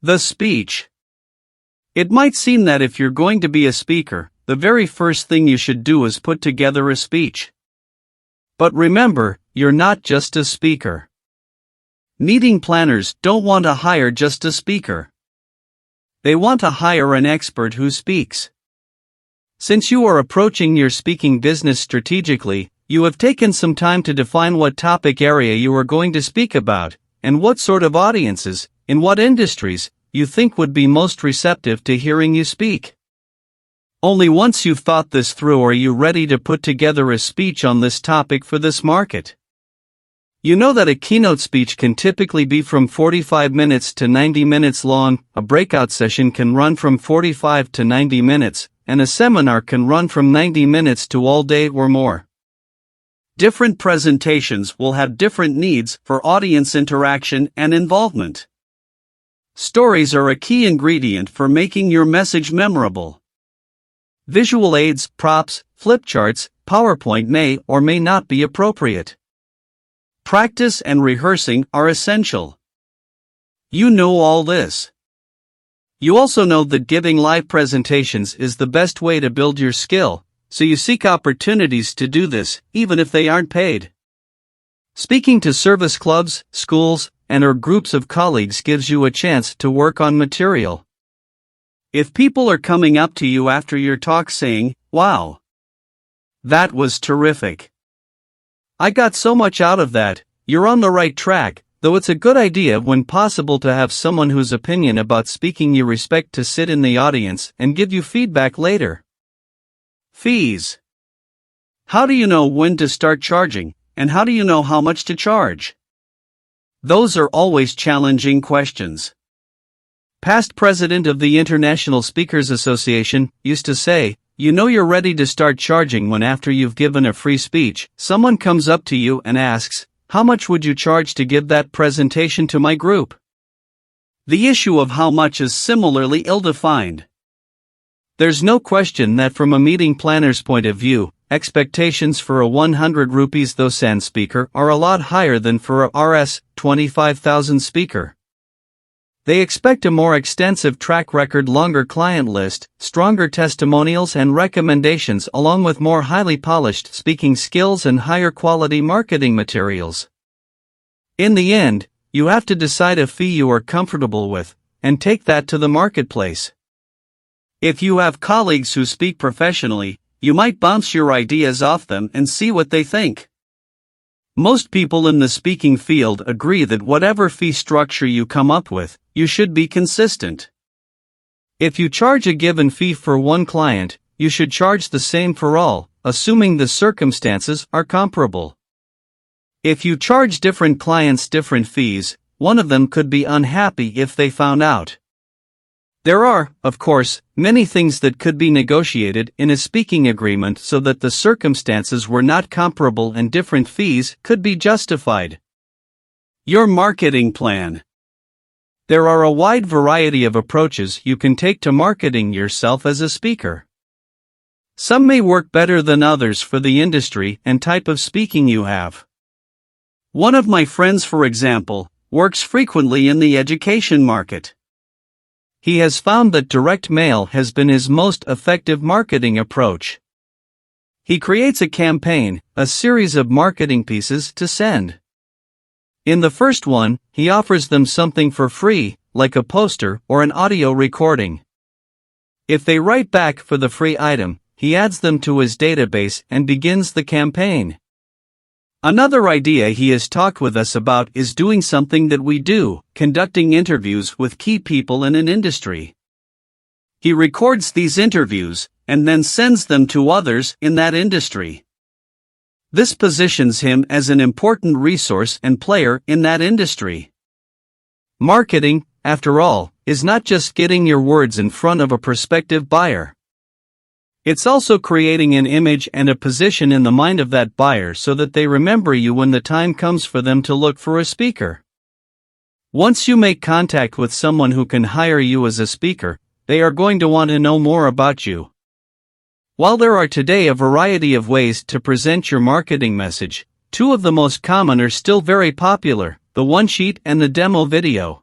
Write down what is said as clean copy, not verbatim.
The speech. It might seem that if you're going to be a speaker, the very first thing you should do is put together a speech. But remember, you're not just a speaker. Meeting planners don't want to hire just a speaker. They want to hire an expert who speaks. Since you are approaching your speaking business strategically, you have taken some time to define what topic area you are going to speak about, and what sort of audiences, in what industries, you think would be most receptive to hearing you speak. Only once you've thought this through are you ready to put together a speech on this topic for this market. You know that a keynote speech can typically be from 45 minutes to 90 minutes long, a breakout session can run from 45 to 90 minutes, and a seminar can run from 90 minutes to all day or more. Different presentations will have different needs for audience interaction and involvement. Stories are a key ingredient for making your message memorable. Visual aids, props, flip charts, PowerPoint may or may not be appropriate. Practice and rehearsing are essential. You know all this. You also know that giving live presentations is the best way to build your skill, so you seek opportunities to do this, even if they aren't paid. Speaking to service clubs, schools, and/or groups of colleagues gives you a chance to work on material. If people are coming up to you after your talk saying, "Wow, that was terrific. I got so much out of that," you're on the right track, though it's a good idea when possible to have someone whose opinion about speaking you respect to sit in the audience and give you feedback later. Fees. How do you know when to start charging, and how do you know how much to charge? Those are always challenging questions. Past president of the International Speakers Association used to say, "You know you're ready to start charging when after you've given a free speech, someone comes up to you and asks, 'How much would you charge to give that presentation to my group?'" The issue of how much is similarly ill-defined. There's no question that from a meeting planner's point of view, expectations for a 100 rupees dosan speaker are a lot higher than for a Rs. 25,000 speaker. They expect a more extensive track record, longer client list, stronger testimonials and recommendations, along with more highly polished speaking skills and higher quality marketing materials. In the end, you have to decide a fee you are comfortable with, and take that to the marketplace. If you have colleagues who speak professionally, you might bounce your ideas off them and see what they think. Most people in the speaking field agree that whatever fee structure you come up with, you should be consistent. If you charge a given fee for one client, you should charge the same for all, assuming the circumstances are comparable. If you charge different clients different fees, one of them could be unhappy if they found out. There are, of course, many things that could be negotiated in a speaking agreement so that the circumstances were not comparable and different fees could be justified. Your marketing plan. There are a wide variety of approaches you can take to marketing yourself as a speaker. Some may work better than others for the industry and type of speaking you have. One of my friends, for example, works frequently in the education market. He has found that direct mail has been his most effective marketing approach. He creates a campaign, a series of marketing pieces to send. In the first one, he offers them something for free, like a poster or an audio recording. If they write back for the free item, he adds them to his database and begins the campaign. Another idea he has talked with us about is doing something that we do, conducting interviews with key people in an industry. He records these interviews, and then sends them to others in that industry. This positions him as an important resource and player in that industry. Marketing, after all, is not just getting your words in front of a prospective buyer. It's also creating an image and a position in the mind of that buyer so that they remember you when the time comes for them to look for a speaker. Once you make contact with someone who can hire you as a speaker, they are going to want to know more about you. While there are today a variety of ways to present your marketing message, two of the most common are still very popular: the one-sheet and the demo video.